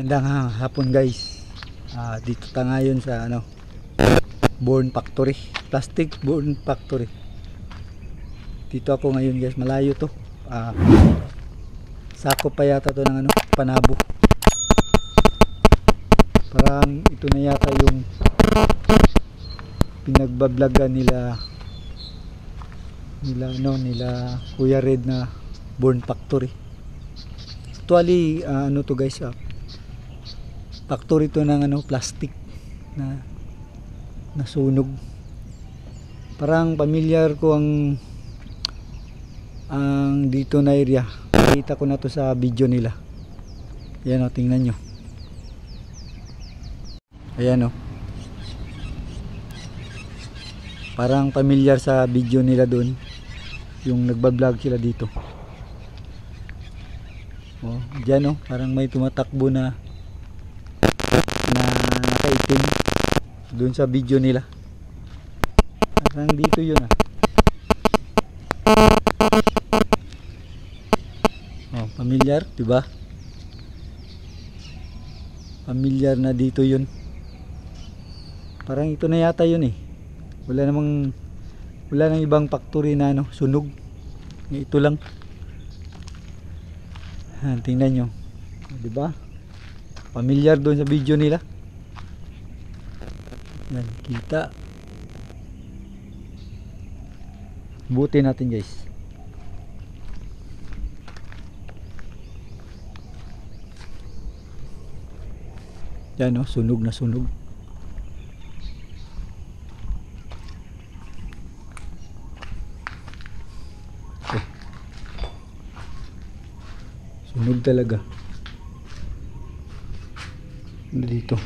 Magandang hapon guys. Dito tayo ngayon sa Born Factory, Plastic Born Factory. Dito ako ngayon guys, malayo to. Sakop pa yata to ng Panabo. Parang ito na yata yung pinagbablagan nila Kuya Red na Born Factory. Actually to guys, factory to ng plastic na nasunog. Parang familiar ko ang dito na area. Nakita ko na to sa video nila. Ayan tingnan nyo. Ayan parang familiar sa video nila doon, yung nagbablog sila dito. Diyan parang may tumatakbo na nakaitim doon sa video nila. Parang dito yun familiar, diba? Familiar na dito yun. Parang ito na yata yun wala nang ibang factory na sunog. Ito lang. Tingnan nyo, diba? Familiar doon sa video nila. Yan, kita. Buti natin guys. Yan sunog na sunog. Sunog talaga. Dito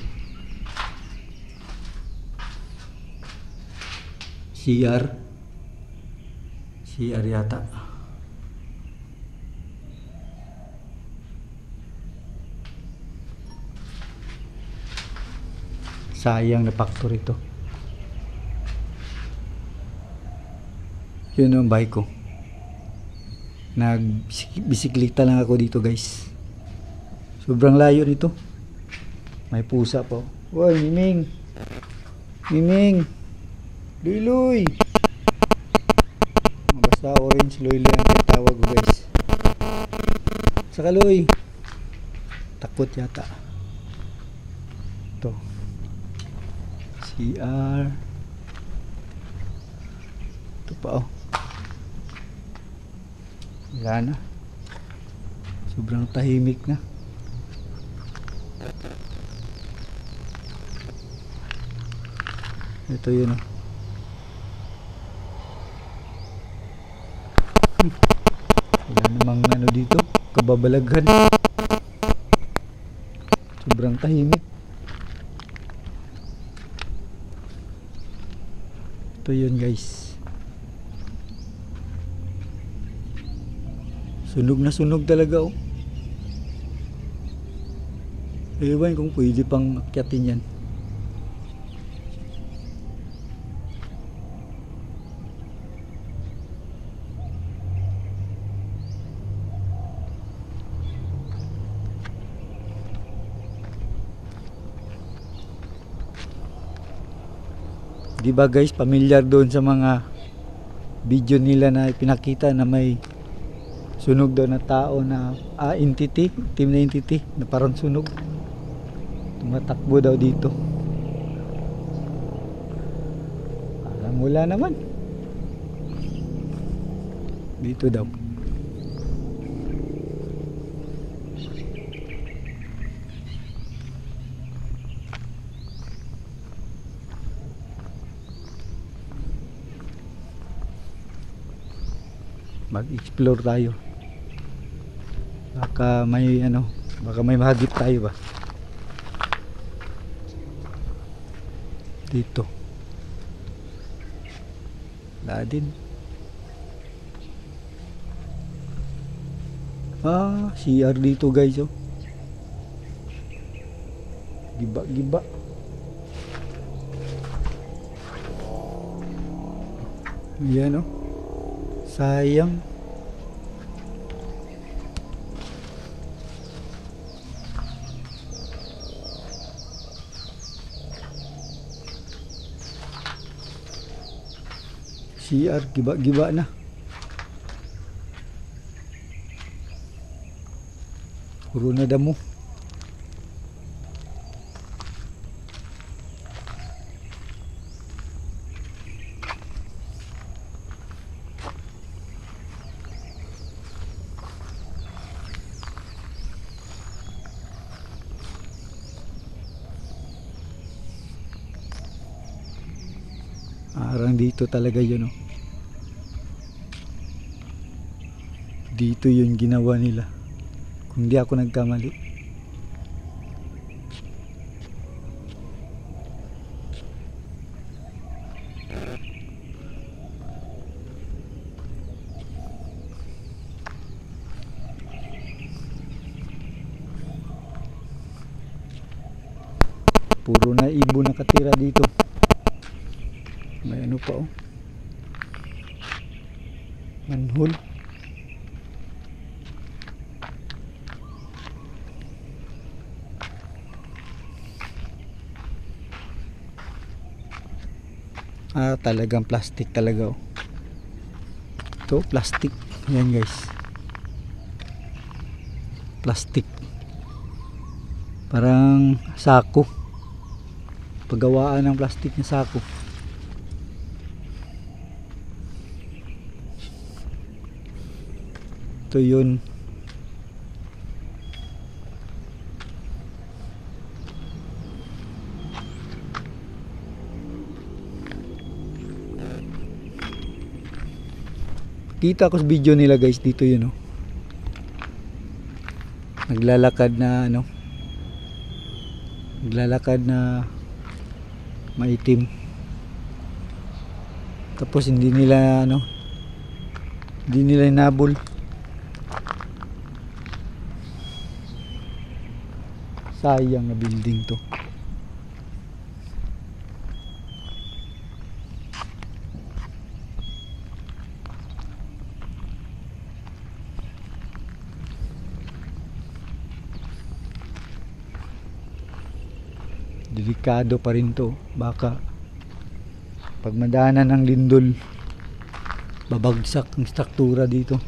CR yata. Sayang na factory to. Yun ang bahay ko. Nagbisikleta lang ako dito guys. Sobrang layo nito. May pusa po. Woy, Miming. Miming. Luy. Basta orange Luy lang ang tawag ko guys. Saka Luy. Takot yata. Ito. CR. Ito pa wala na. Sobrang tahimik na. Ito yun wala namang dito, kababalaghan. Sobrang tahimik. Ito yun guys. Sunog na sunog talaga ewan kung pwede pang akyatin yan. Diba guys, familiar doon sa mga video nila na pinakita na may sunog daw na tao na entity, team na entity na parang sunog. Tumatakbo daw dito. Parang wala naman. Dito daw. Mag-explore tayo. Baka may mahagip tayo ba dito. Wala din. CR dito guys giba. Yan sayang. CR, giba-giba na. Puro na damo. Parang dito talaga yun, oh. Dito yun ginawa nila. Kung di ako nagkamali. Puro na ibo nakatira dito. May ano pa, oh. Manhole. Talagang plastic talaga, oh. Ito plastic. Yan guys. Plastic. Parang sako. Paggawaan ng plastic na sako. Ito yun. Kita ko sa video nila guys, dito yun, oh. Naglalakad na ano. Naglalakad na maitim. Tapos hindi nila ano, hindi nila inabol. Sayang na building to. Delikado pa rin to. Baka pag madaanan ng lindol, babagsak ang struktura dito.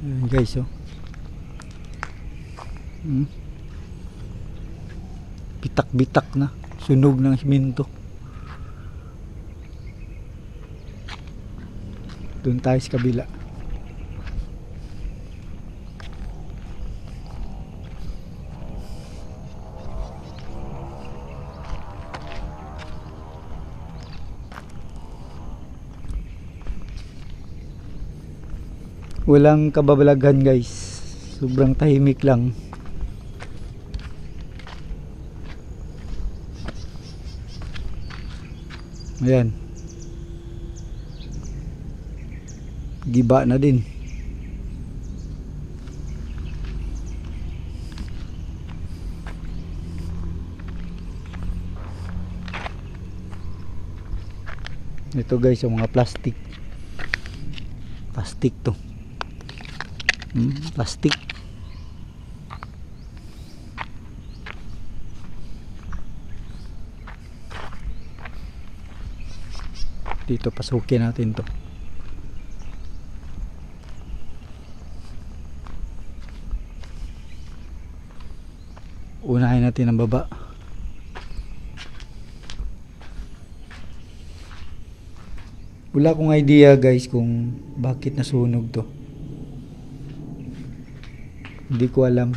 Ayan guys, oh. Bitak-bitak na. Sunog ng siminto. Doon tayo sa kabila. Walang kababalaghan guys. Sobrang tahimik lang. Ayan. Giba na din. Ito guys, yung mga plastic. Plastic to. Plastic. Dito pasukin natin to. Unahin natin ang baba. Wala akong idea guys kung bakit nasunog to. Hindi ko alam.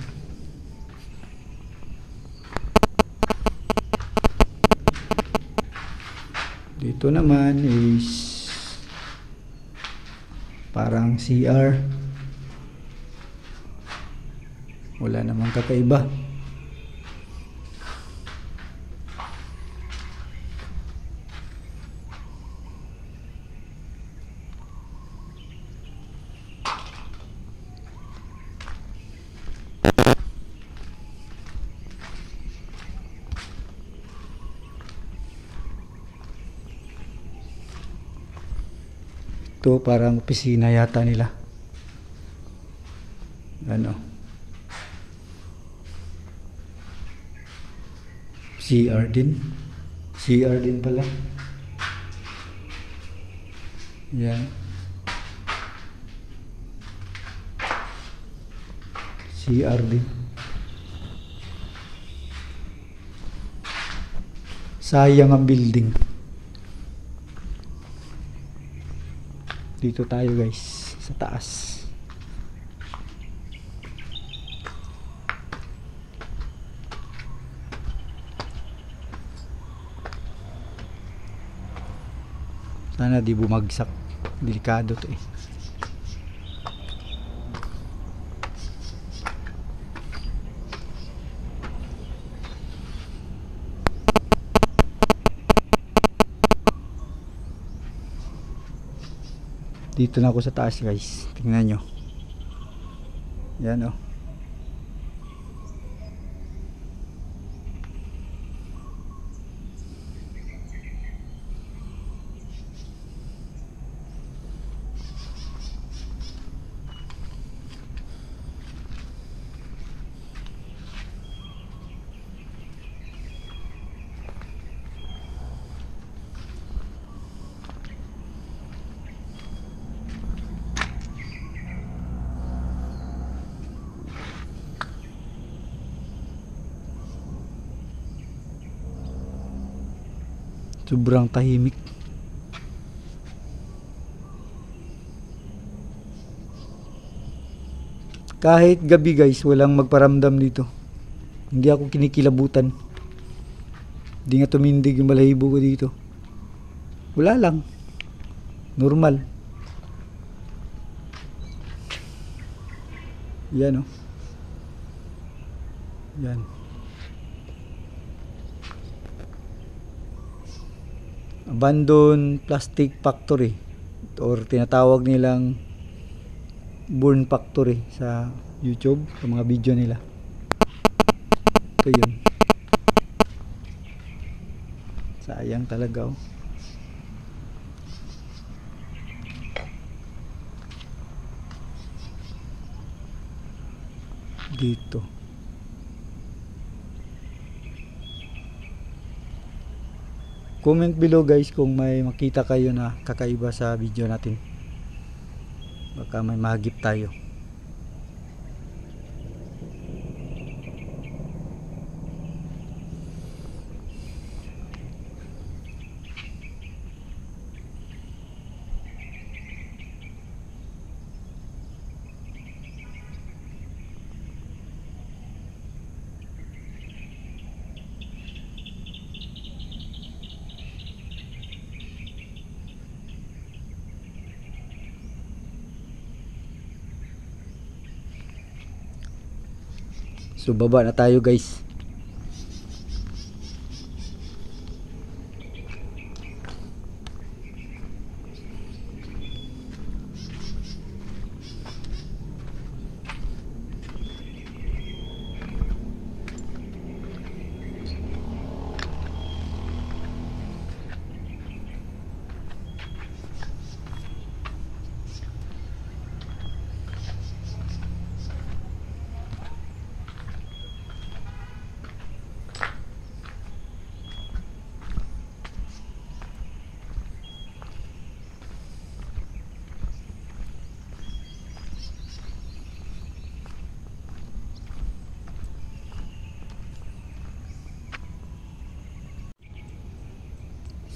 Dito naman is parang CR. Wala namang kakaiba. Ito parang opisina yata nila. Ano? CR din. CR din pala. Yan. CR din. Sayang ang building. Dito tayo guys, sa taas. Sana di bumagsak. Delikado to eh. Dito na ako sa taas guys. Tingnan nyo. Yan oh. Sobrang tahimik. Kahit gabi guys, walang magparamdam dito. Hindi ako kinikilabutan. Hindi nga tumindig yung balahibo ko dito. Wala lang. Normal. Yan oh. Yan. Abandoned Plastic Factory or tinatawag nilang Burn Factory sa YouTube, sa mga video nila. Ito yun. Sayang talaga oh. Dito. Comment below guys kung may makita kayo na kakaiba sa video natin. Baka may mahagip tayo. So baba na tayo guys.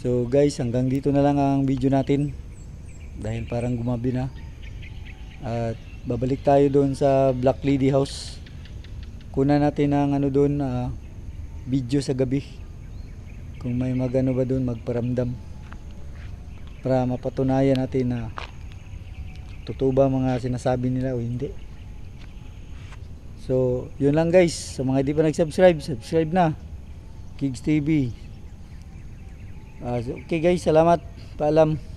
So guys, hanggang dito na lang ang video natin dahil parang gumabi na. At babalik tayo doon sa Black Lady House. Kunan natin ang ano doon, video sa gabi. Kung may magano ba doon, magparamdam. Para mapatunayan natin na totoo ba mga sinasabi nila o hindi. So, yun lang guys. Sa mga hindi pa nag-subscribe, subscribe na. Kigs TV. Okay guys, salamat. Paalam.